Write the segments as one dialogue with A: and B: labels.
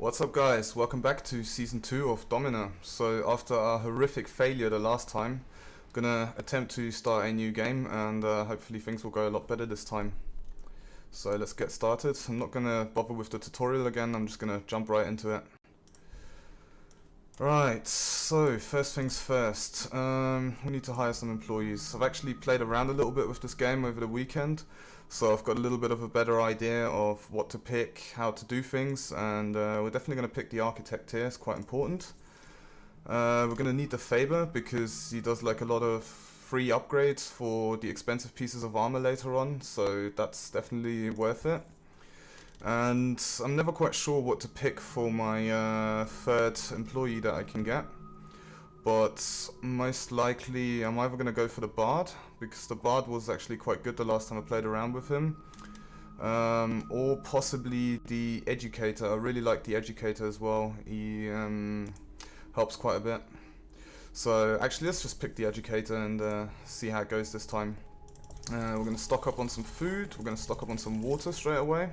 A: What's up guys, welcome back to Season 2 of Domina. So after a horrific failure the last time, I'm gonna attempt to start a new game and hopefully things will go a lot better this time. So let's get started. I'm not gonna bother with the tutorial again, I'm just gonna jump right into it. Right, so first things first, we need to hire some employees. I've actually played around a little bit with this game over the weekend, so I've got a little bit of a better idea of what to pick, how to do things, and we're definitely going to pick the architect here, it's quite important. We're going to need the Faber because he does like a lot of free upgrades for the expensive pieces of armor later on, so that's definitely worth it. And I'm never quite sure what to pick for my third employee that I can get, but most likely I'm either going to go for the Bard, because the Bard was actually quite good the last time I played around with him, or possibly the Educator. I really like the Educator as well, he helps quite a bit. So actually let's just pick the Educator and see how it goes this time. We're going to stock up on some food, we're going to stock up on some water straight away.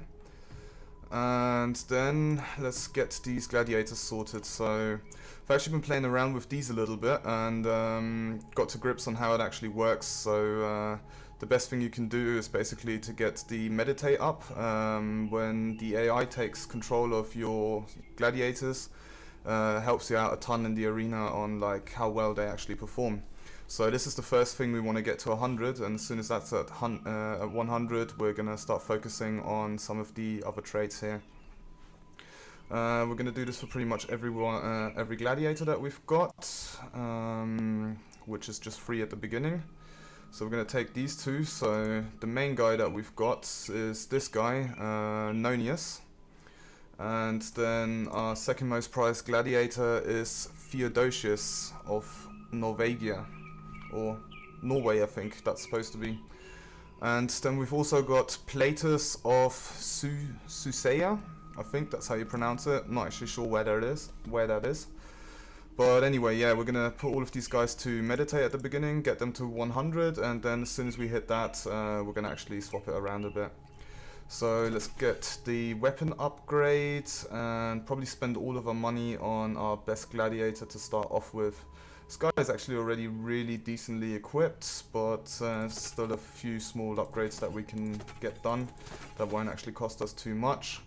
A: And then let's get these gladiators sorted. So I've actually been playing around with these a little bit and got to grips on how it actually works. So the best thing you can do is basically to get the meditate up when the AI takes control of your gladiators. Helps you out a ton in the arena on like how well they actually perform. So this is the first thing we want to get to 100, and as soon as that's at 100, we're going to start focusing on some of the other traits here. We're going to do this for pretty much every gladiator that we've got, which is just 3 at the beginning. So we're going to take these two. So the main guy that we've got is this guy, Nonius. And then our second most prized gladiator is Theodosius of Norvegia. Or Norway, I think that's supposed to be. And then we've also got Platus of Susea. I think that's how you pronounce it. Not actually sure where that is. But anyway, yeah, we're gonna put all of these guys to meditate at the beginning, get them to 100, and then as soon as we hit that, we're gonna actually swap it around a bit. So let's get the weapon upgrade and probably spend all of our money on our best gladiator to start off with. This guy is actually already really decently equipped, but still a few small upgrades that we can get done that won't actually cost us too much.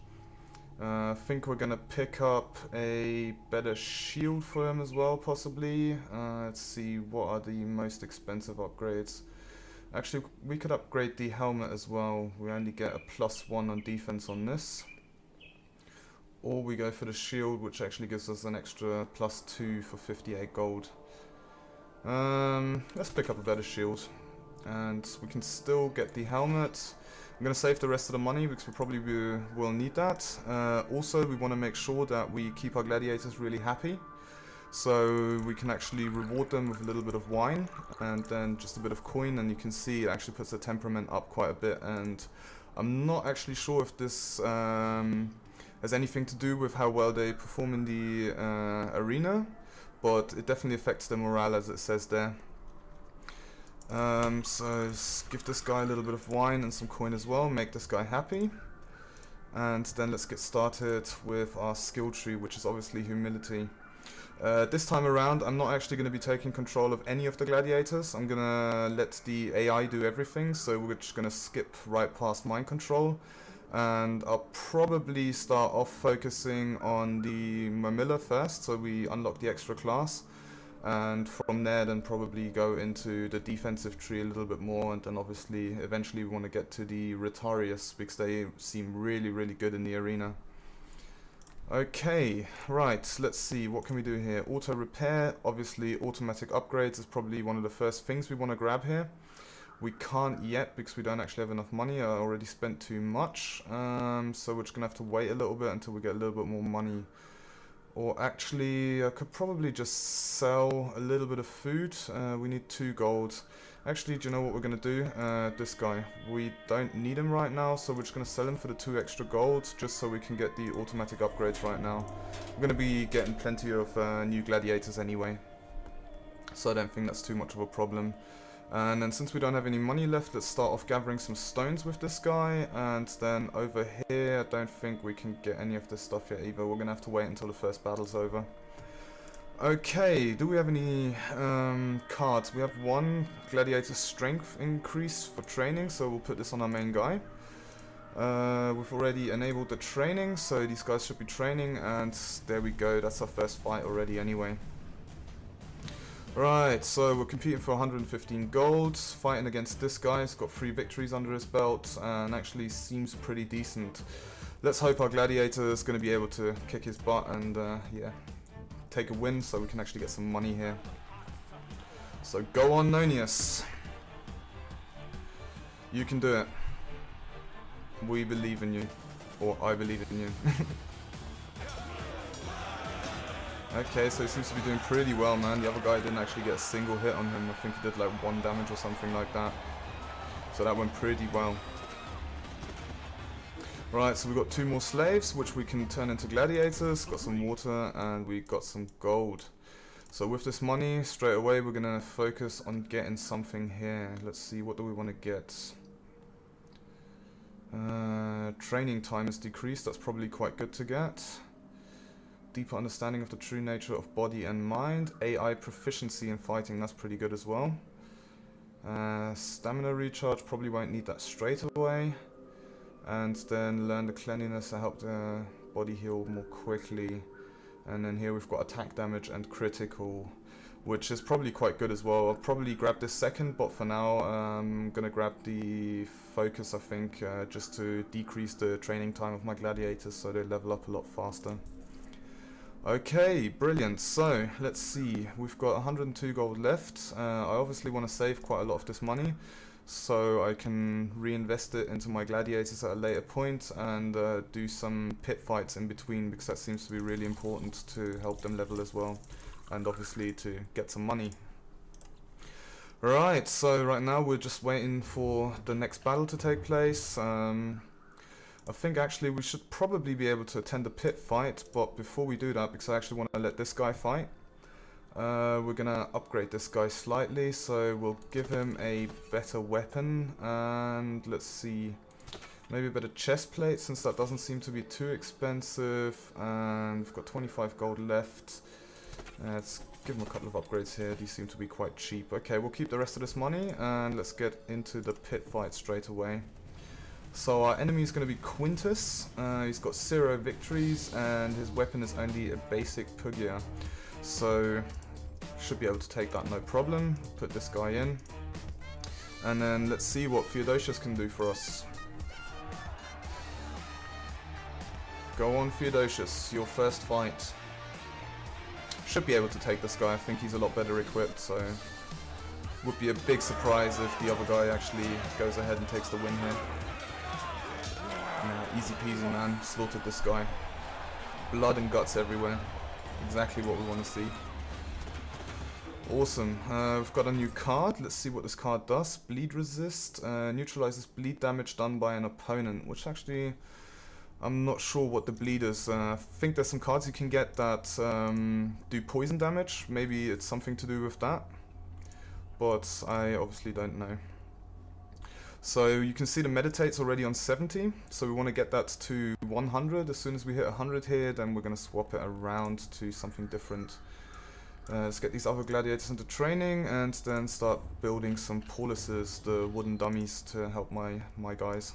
A: I think we're gonna pick up a better shield for him as well, possibly. Let's see, what are the most expensive upgrades? Actually, we could upgrade the helmet as well. We only get a +1 on defense on this. Or we go for the shield, which actually gives us an extra +2 for 58 gold. Let's pick up a better shield. And we can still get the helmet. I'm going to save the rest of the money because we probably will need that. Also, we want to make sure that we keep our gladiators really happy. So we can actually reward them with a little bit of wine and then just a bit of coin, and you can see it actually puts the temperament up quite a bit. And I'm not actually sure if this has anything to do with how well they perform in the arena, but it definitely affects their morale, as it says there. So let's give this guy a little bit of wine and some coin as well, make this guy happy. And then let's get started with our skill tree, which is obviously humility. This time around, I'm not actually going to be taking control of any of the gladiators. I'm going to let the AI do everything, so we're just going to skip right past mind control. And I'll probably start off focusing on the Mamilla first, so we unlock the extra class. And from there then probably go into the defensive tree a little bit more, and then obviously eventually we want to get to the Rhetarius because they seem really good in the arena. Okay, right, let's see, what can we do here? Auto repair, obviously automatic upgrades is probably one of the first things we want to grab here. We can't yet because we don't actually have enough money. I already spent too much, so we're just gonna have to wait a little bit until we get a little bit more money. Or actually, I could probably just sell a little bit of food. We need 2 gold. Actually, do you know what we're going to do? This guy. We don't need him right now, so we're just going to sell him for the 2 extra gold, just so we can get the automatic upgrades right now. We're going to be getting plenty of new gladiators anyway, so I don't think that's too much of a problem. And then since we don't have any money left, let's start off gathering some stones with this guy. And then over here, I don't think we can get any of this stuff yet either. We're going to have to wait until the first battle's over. Okay, do we have any cards? We have one Gladiator strength increase for training, so we'll put this on our main guy. We've already enabled the training, so these guys should be training, and there we go, that's our first fight already anyway. Right, so we're competing for 115 gold, fighting against this guy. He's got 3 victories under his belt, and actually seems pretty decent. Let's hope our Gladiator is going to be able to kick his butt and, yeah, take a win so we can actually get some money here. So go on, Nonius. You can do it. We believe in you. Or I believe in you. Okay, so he seems to be doing pretty well, man. The other guy didn't actually get a single hit on him. I think he did like 1 damage or something like that. So that went pretty well. Right, so we've got 2 more slaves, which we can turn into gladiators. Got some water, and we got some gold. So with this money, straight away, we're going to focus on getting something here. Let's see, what do we want to get? Training time is decreased. That's probably quite good to get. Deeper understanding of the true nature of body and mind. AI proficiency in fighting, that's pretty good as well. Stamina recharge, probably won't need that straight away. And then learn the cleanliness to help the body heal more quickly. And then here we've got attack damage and critical, which is probably quite good as well. I'll probably grab this second, but for now I'm gonna grab the focus, I think, just to decrease the training time of my gladiators so they level up a lot faster. Okay, brilliant. So let's see, we've got 102 gold left. I obviously want to save quite a lot of this money so I can reinvest it into my gladiators at a later point and do some pit fights in between, because that seems to be really important to help them level as well, and obviously to get some money. Right, so right now we're just waiting for the next battle to take place. I think actually we should probably be able to attend a pit fight, but before we do that, because I actually want to let this guy fight, we're gonna upgrade this guy slightly, so we'll give him a better weapon, and let's see, maybe a better chest plate, since that doesn't seem to be too expensive, and we've got 25 gold left. Let's give him a couple of upgrades here, these seem to be quite cheap. Okay, we'll keep the rest of this money, and let's get into the pit fight straight away. So our enemy is going to be Quintus. He's got 0 victories and his weapon is only a basic Pugia. So should be able to take that no problem. Put this guy in. And then let's see what Theodosius can do for us. Go on, Theodosius, your first fight. Should be able to take this guy. I think he's a lot better equipped, so would be a big surprise if the other guy actually goes ahead and takes the win here. Easy peasy, man. Slaughtered this guy. Blood and guts everywhere. Exactly what we want to see. Awesome. We've got a new card. Let's see what this card does. Bleed resist. Neutralizes bleed damage done by an opponent. Which actually, I'm not sure what the bleed is. I think there's some cards you can get that do poison damage. Maybe it's something to do with that. But I obviously don't know. So you can see the meditate's already on 70, so we want to get that to 100. As soon as we hit 100 here, then we're going to swap it around to something different. Let's get these other gladiators into training and then start building some polices, the wooden dummies, to help my guys.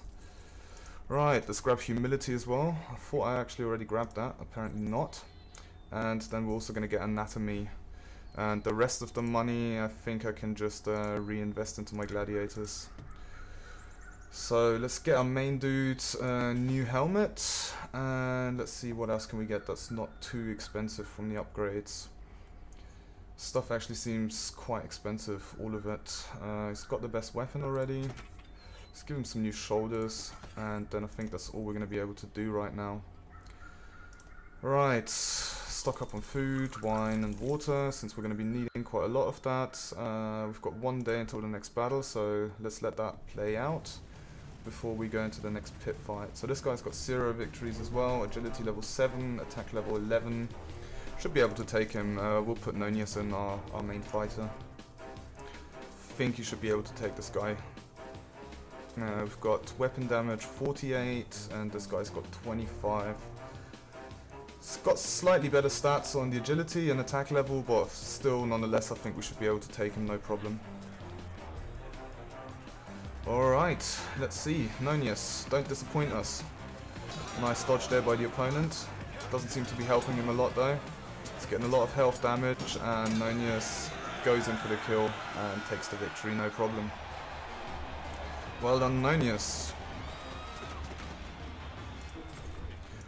A: Right, let's grab humility as well. I thought I actually already grabbed that, apparently not. And then we're also going to get anatomy. And the rest of the money, I think I can just reinvest into my gladiators. So let's get our main dude new helmet, and let's see what else can we get that's not too expensive from the upgrades. Stuff actually seems quite expensive, all of it. He's got the best weapon already. Let's give him some new shoulders, and then I think that's all we're going to be able to do right now. Right, stock up on food, wine and water, since we're going to be needing quite a lot of that. We've got 1 day until the next battle, so let's let that play out before we go into the next pit fight. So this guy's got 0 victories as well, agility level 7, attack level 11. Should be able to take him. We'll put Nonius in our main fighter. think you should be able to take this guy. We've got weapon damage 48, and this guy's got 25. It's got slightly better stats on the agility and attack level, but still, nonetheless, I think we should be able to take him, no problem. Alright, let's see. Nonius, don't disappoint us. Nice dodge there by the opponent. Doesn't seem to be helping him a lot though. He's getting a lot of health damage, and Nonius goes in for the kill and takes the victory, no problem. Well done, Nonius.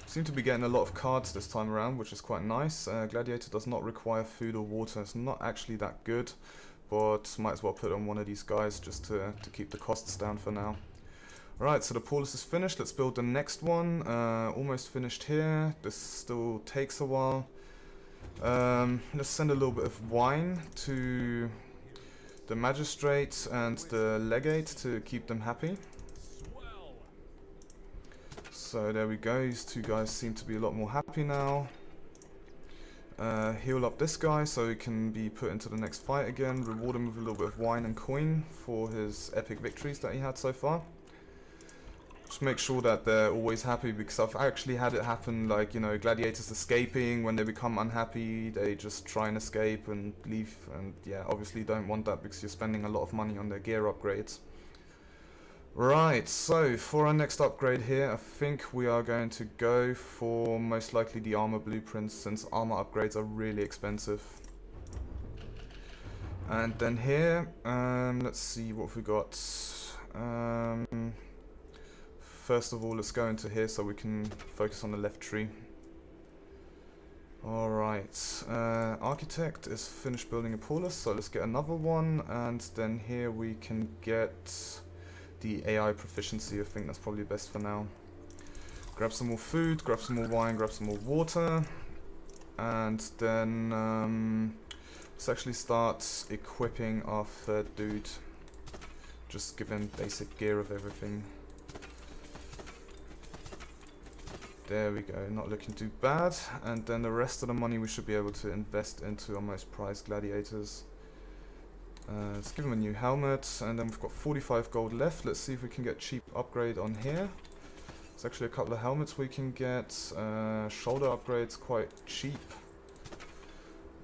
A: Seem to be getting a lot of cards this time around, which is quite nice. Gladiator does not require food or water. It's not actually that good, but might as well put on one of these guys just to keep the costs down for now. Right, so the Paulus is finished. Let's build the next one. Almost finished here. This still takes a while. Let's send a little bit of wine to the Magistrate and the Legate to keep them happy. So there we go, these two guys seem to be a lot more happy now. Heal up this guy so he can be put into the next fight again. Reward him with a little bit of wine and coin for his epic victories that he had so far. Just make sure that they're always happy, because I've actually had it happen, like, you know, gladiators escaping. When they become unhappy, they just try and escape and leave, and yeah, obviously you don't want that because you're spending a lot of money on their gear upgrades. Right, so for our next upgrade here, I think we are going to go for most likely the armor blueprints, since armor upgrades are really expensive. And then here, let's see what we got. First of all, let's go into here so we can focus on the left tree. Alright, Architect is finished building a Paulus, so let's get another one, and then here we can get the AI proficiency. I think that's probably best for now. Grab some more food, grab some more wine, grab some more water, and then let's actually start equipping our third dude. Just give him basic gear of everything. There we go, not looking too bad. And then the rest of the money we should be able to invest into our most prized gladiators. Let's give him a new helmet, and then we've got 45 gold left. Let's see if we can get cheap upgrade on here. There's actually a couple of helmets we can get. Shoulder upgrades quite cheap.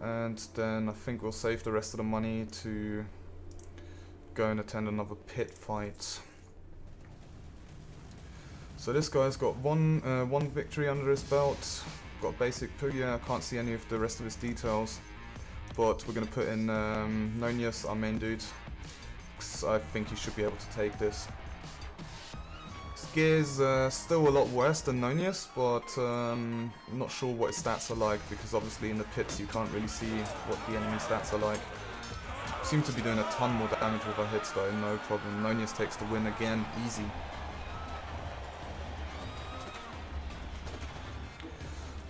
A: And then I think we'll save the rest of the money to go and attend another pit fight. So this guy's got one victory under his belt. Got basic Pugia. I can't see any of the rest of his details. But we're going to put in Nonius, our main dude, because I think he should be able to take this. His gear's still a lot worse than Nonius, but I'm not sure what his stats are like, because obviously in the pits you can't really see what the enemy stats are like. Seem to be doing a ton more damage with our hits though, no problem. Nonius takes the win again, easy.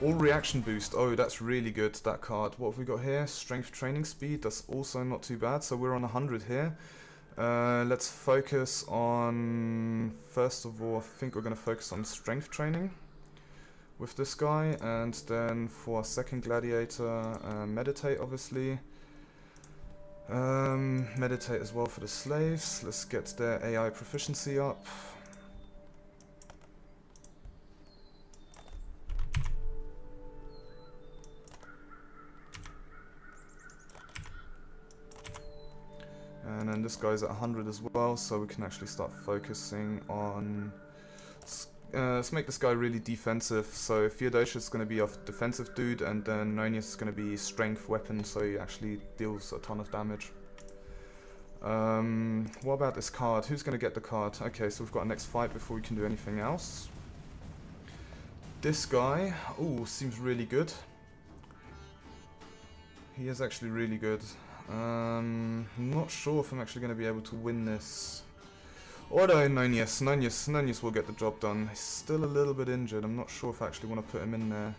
A: All reaction boost, oh that's really good, that card. What have we got here? Strength training speed, that's also not too bad, so we're on 100 here. Let's focus on, first of all, I think we're going to focus on strength training with this guy, and then for our second gladiator, meditate obviously. Meditate as well for the slaves. Let's get their AI proficiency up. And then this guy's at 100 as well, so we can actually start focusing on... let's make this guy really defensive. So Theodosius is going to be our defensive dude, and then Nonius is going to be strength weapon, so he actually deals a ton of damage. What about this card? Who's going to get the card? Okay, so we've got a next fight before we can do anything else. This guy, ooh, seems really good. He is actually really good. I'm not sure if I'm actually going to be able to win this. Although Nonius will get the job done. He's still a little bit injured. I'm not sure if I actually want to put him in there.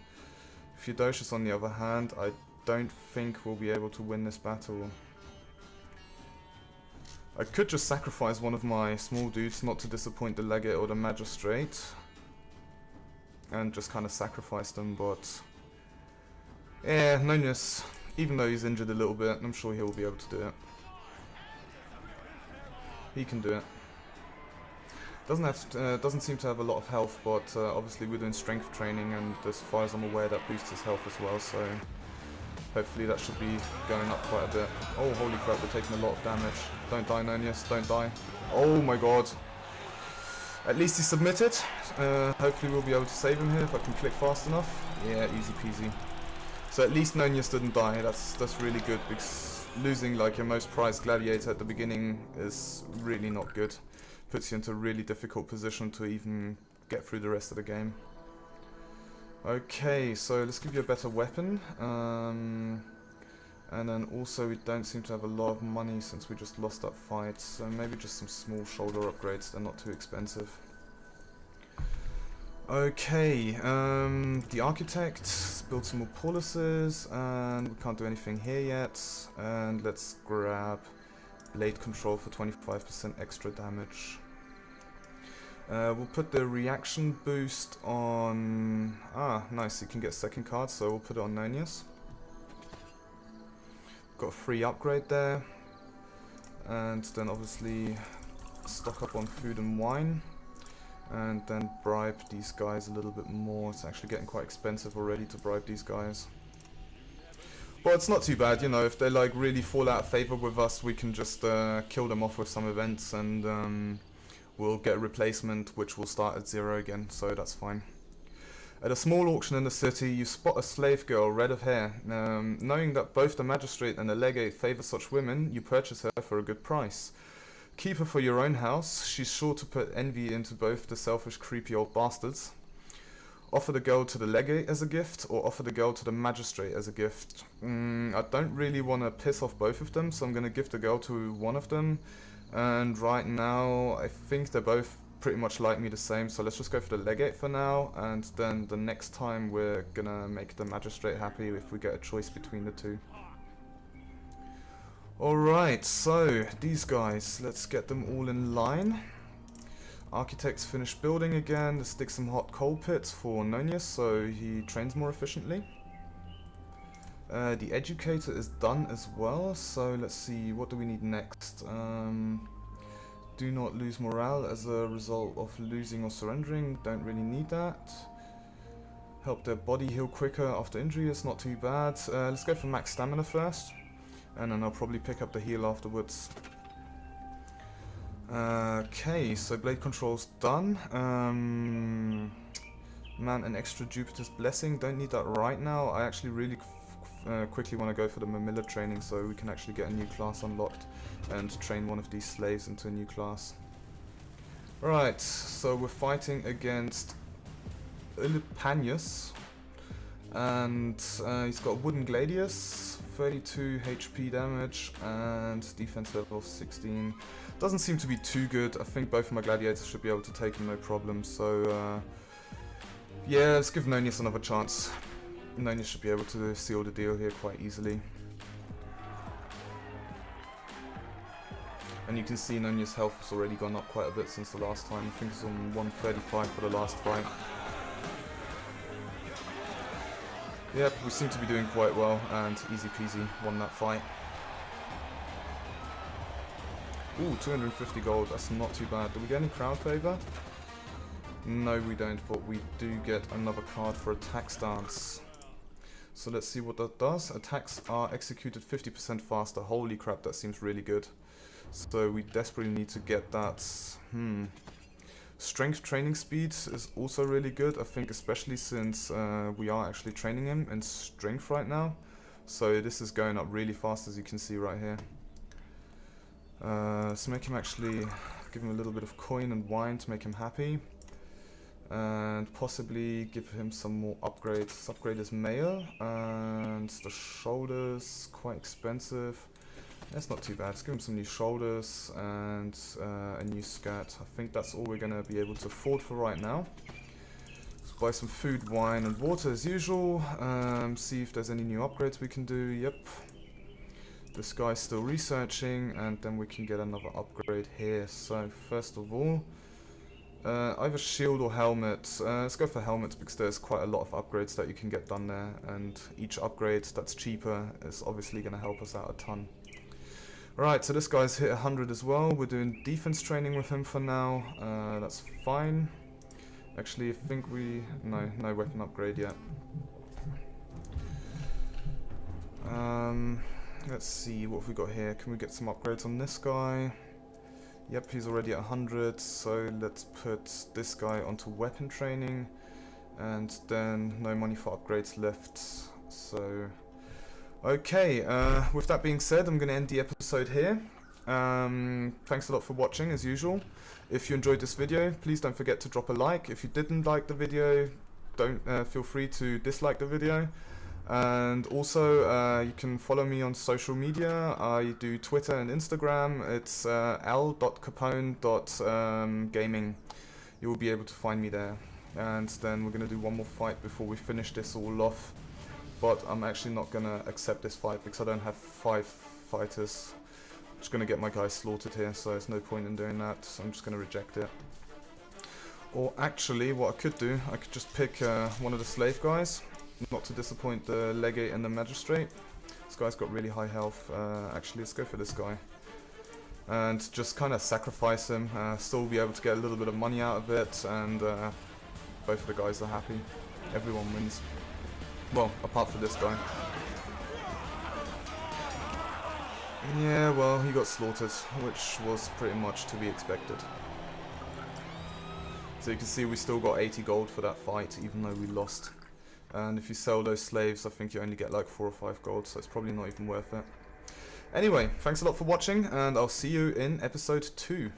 A: Theodosius, on the other hand, I don't think we'll be able to win this battle. I could just sacrifice one of my small dudes, not to disappoint the Legate or the Magistrate, and just kind of sacrifice them, but yeah, Nonius, even though he's injured a little bit, I'm sure he'll be able to do it. He can do it. Doesn't seem to have a lot of health, but obviously we're doing strength training, and as far as I'm aware, that boosts his health as well. So hopefully that should be going up quite a bit. Oh, holy crap! We're taking a lot of damage. Don't die, Nonius. Don't die. Oh my god. At least he submitted. Hopefully we'll be able to save him here if I can click fast enough. Yeah, easy peasy. So at least Nonius didn't die. That's really good, because losing like your most prized gladiator at the beginning is really not good. Puts you into a really difficult position to even get through the rest of the game. Okay, so let's give you a better weapon. And then also we don't seem to have a lot of money since we just lost that fight. So maybe just some small shoulder upgrades, they're not too expensive. Okay, the architect, let's build some more policies, and we can't do anything here yet. And let's grab blade control for 25% extra damage. We'll put the reaction boost on... Ah, nice, you can get second card, so we'll put it on Nonius. Got a free upgrade there. And then obviously stock up on food and wine. And then bribe these guys a little bit more. It's actually getting quite expensive already to bribe these guys. But it's not too bad, you know, if they like really fall out of favor with us, we can just kill them off with some events, and we'll get a replacement which will start at 0 again, so that's fine. At a small auction in the city, you spot a slave girl, red of hair. Knowing that both the magistrate and the legate favor such women, you purchase her for a good price. Keep her for your own house. She's sure to put envy into both the selfish, creepy old bastards. Offer the girl to the legate as a gift, or offer the girl to the magistrate as a gift. I don't really want to piss off both of them, so I'm going to give the girl to one of them. And right now, I think they're both pretty much like me the same, so let's just go for the legate for now, and then the next time we're going to make the magistrate happy if we get a choice between the two. Alright, so these guys, let's get them all in line. Architects finished building again. Let's stick some hot coal pits for Nonius so he trains more efficiently. The educator is done as well, so let's see, what do we need next? Do not lose morale as a result of losing or surrendering, don't really need that. Help their body heal quicker after injury, it's not too bad. Let's go for max stamina first. And then I'll probably pick up the heal afterwards. Okay, so blade control's done. Man, an extra Jupiter's Blessing. Don't need that right now. I actually really quickly want to go for the Mamilla training so we can actually get a new class unlocked and train one of these slaves into a new class. Right, so we're fighting against Ilipanius. And he's got wooden gladius, 32 HP damage and defense level of 16. Doesn't seem to be too good. I think both of my gladiators should be able to take him no problem. So yeah, let's give Nonius another chance. Nonius should be able to seal the deal here quite easily. And you can see Nonius' health has already gone up quite a bit since the last time. I think it's on 135 for the last fight. Yep, we seem to be doing quite well, and easy peasy, won that fight. Ooh, 250 gold, that's not too bad. Do we get any crowd favor? No, we don't, but we do get another card for attack stance. So let's see what that does. Attacks are executed 50% faster. Holy crap, that seems really good. So we desperately need to get that. Strength training speed is also really good, I think, especially since we are actually training him in strength right now. So this is going up really fast, as you can see right here. Let's make him actually, give him a little bit of coin and wine to make him happy. And possibly give him some more upgrades. Let's upgrade his mail, and the shoulders, quite expensive. That's not too bad. Let's give him some new shoulders and a new skirt. I think that's all we're going to be able to afford for right now. Let's buy some food, wine and water as usual. See if there's any new upgrades we can do. Yep. This guy's still researching, and then we can get another upgrade here. So first of all, either shield or helmet. Let's go for helmets because there's quite a lot of upgrades that you can get done there. And each upgrade that's cheaper is obviously going to help us out a ton. Right, so this guy's hit 100 as well. We're doing defense training with him for now. That's fine. Actually, I think no weapon upgrade yet. Let's see, what have we got here? Can we get some upgrades on this guy? Yep, he's already at 100, so let's put this guy onto weapon training. And then no money for upgrades left, so... Okay, with that being said, I'm going to end the episode here. Thanks a lot for watching, as usual. If you enjoyed this video, please don't forget to drop a like. If you didn't like the video, don't feel free to dislike the video. And also, you can follow me on social media. I do Twitter and Instagram. It's l.capwn.gaming. You will be able to find me there. And then we're going to do one more fight before we finish this all off. But I'm actually not going to accept this fight because I don't have 5 fighters. I'm just going to get my guys slaughtered here, so there's no point in doing that. So I'm just going to reject it. Or actually, what I could do, I could just pick one of the slave guys. Not to disappoint the Legate and the Magistrate. This guy's got really high health. Actually, let's go for this guy. And just kind of sacrifice him. Still be able to get a little bit of money out of it. And both of the guys are happy. Everyone wins. Well, apart from this guy. Yeah, well, he got slaughtered, which was pretty much to be expected. So you can see we still got 80 gold for that fight, even though we lost. And if you sell those slaves, I think you only get like 4 or 5 gold, so it's probably not even worth it. Anyway, thanks a lot for watching, and I'll see you in episode 2.